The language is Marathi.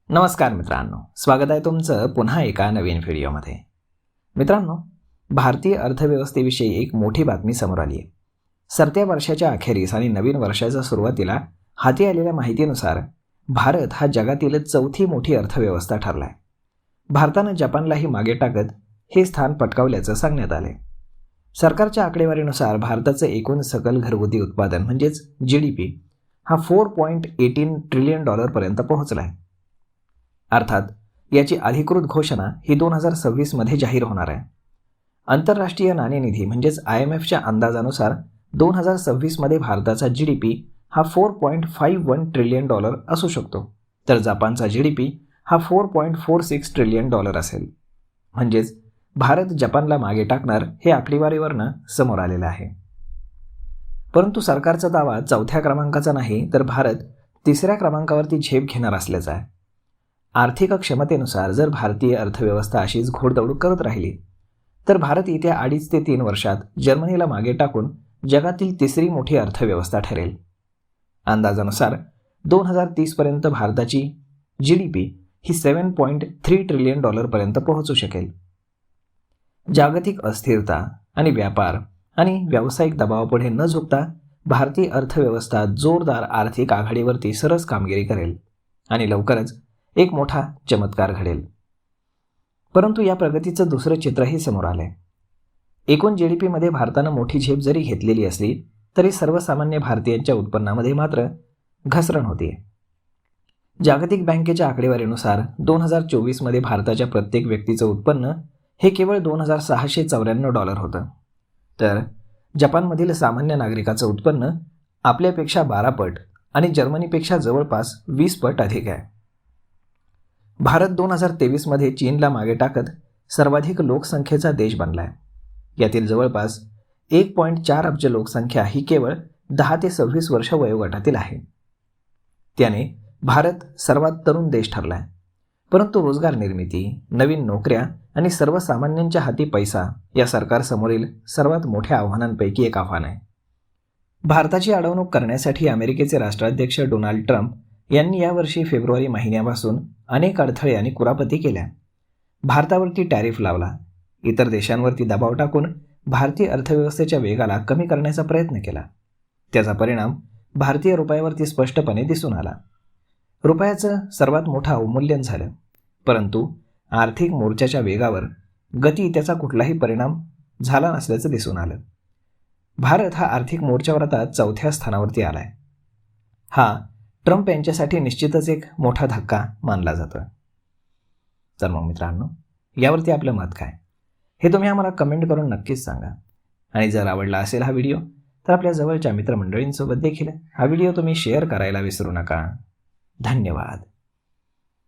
नमस्कार मित्रांनो, स्वागत आहे तुमचं पुन्हा एका नवीन व्हिडिओमध्ये. मित्रांनो, भारतीय अर्थव्यवस्थेविषयी एक मोठी बातमी समोर आली आहे. सरत्या वर्षाच्या अखेरीस आणि नवीन वर्षाच्या सुरुवातीला हाती आलेल्या माहितीनुसार भारत हा जगातील चौथी मोठी अर्थव्यवस्था ठरला आहे. भारतानं जपानलाही मागे टाकत हे स्थान पटकावल्याचं सांगण्यात आलं आहे. सरकारच्या आकडेवारीनुसार भारताचं एकूण सकल घरगुती उत्पादन म्हणजेच GDP हा $4.18 ट्रिलियन पर्यंत पोहोचला आहे. अर्थात याची अधिकृत घोषणा ही 2026 जाहीर होणार आहे. आंतरराष्ट्रीय नाणेनिधी म्हणजेच IMFच्या अंदाजानुसार 2026 भारताचा GDP हा $4.51 ट्रिलियन असू शकतो, तर जपानचा GDP हा $4.46 ट्रिलियन असेल. म्हणजेच भारत जपानला मागे टाकणार हे आकडेवारीवरनं समोर आलेलं आहे. परंतु सरकारचा दावा चौथ्या क्रमांकाचा नाही, तर भारत तिसऱ्या क्रमांकावरती झेप घेणार असल्याचा आहे. आर्थिक क्षमतेनुसार जर भारतीय अर्थव्यवस्था अशीच घोडदौड करत राहिली तर भारत येत्या 2.5 ते 3 वर्षात जर्मनीला मागे टाकून जगातील तिसरी मोठी अर्थव्यवस्था ठरेल. अंदाजानुसार 2030 पर्यंत भारताची GDP ही $7.3 ट्रिलियन पर्यंत पोहोचू शकेल. जागतिक अस्थिरता आणि व्यापार आणि व्यावसायिक दबावापुढे न झुकता भारतीय अर्थव्यवस्था जोरदार आर्थिक आघाडीवरती सरस कामगिरी करेल आणि लवकरच एक मोठा चमत्कार घडेल. परंतु या प्रगतीचं दुसरं चित्रही समोर आलंय. एकूण GDPमध्ये भारतानं मोठी झेप जरी घेतलेली असली तरी सर्वसामान्य भारतीयांच्या उत्पन्नामध्ये मात्र घसरण होते. जागतिक बँकेच्या आकडेवारीनुसार 2024 भारताच्या प्रत्येक व्यक्तीचं उत्पन्न हे केवळ $2,694 होतं, तर जपानमधील सामान्य नागरिकाचं उत्पन्न आपल्यापेक्षा 12 पट आणि जर्मनीपेक्षा जवळपास 20 पट अधिक आहे. भारत 2023 चीनला मागे टाकत सर्वाधिक लोकसंख्येचा देश बनला आहे. यातील जवळपास 1.4 अब्ज लोकसंख्या ही केवळ 10 ते 26 वर्ष वयोगटातील आहे. त्याने भारत सर्वात तरुण देश ठरला आहे. परंतु रोजगार निर्मिती, नवीन नोकऱ्या आणि सर्वसामान्यांच्या हाती पैसा या सरकारसमोरील सर्वात मोठ्या आव्हानांपैकी एक आव्हान आहे. भारताची अडवणूक करण्यासाठी अमेरिकेचे राष्ट्राध्यक्ष डोनाल्ड ट्रम्प यांनी यावर्षी फेब्रुवारी महिन्यापासून अनेक अडथळे आणि कुरापती केल्या. भारतावरती टॅरिफ लावला, इतर देशांवरती दबाव टाकून भारतीय अर्थव्यवस्थेच्या वेगाला कमी करण्याचा प्रयत्न केला. त्याचा परिणाम भारतीय रुपयावरती स्पष्टपणे दिसून आला. रुपयाचं सर्वात मोठं अवमूल्यन झालं, परंतु आर्थिक मोर्चाच्या वेगावर गती त्याचा कुठलाही परिणाम झाला नसल्याचं दिसून आलं. भारत हा आर्थिक मोर्चावर आता 4थ्या स्थानावरती आलाय. हा ट्रम्प यांच्यासाठी निश्चितच एक मोठा धक्का मानला जातो. तर मग मित्रांनो, यावरती आपलं मत काय हे तुम्ही आम्हाला कमेंट करून नक्कीच सांगा. आणि जर आवडला असेल हा व्हिडिओ तर आपल्या जवळच्या मित्रमंडळींसोबत देखील हा व्हिडिओ तुम्ही शेअर करायला विसरू नका. धन्यवाद.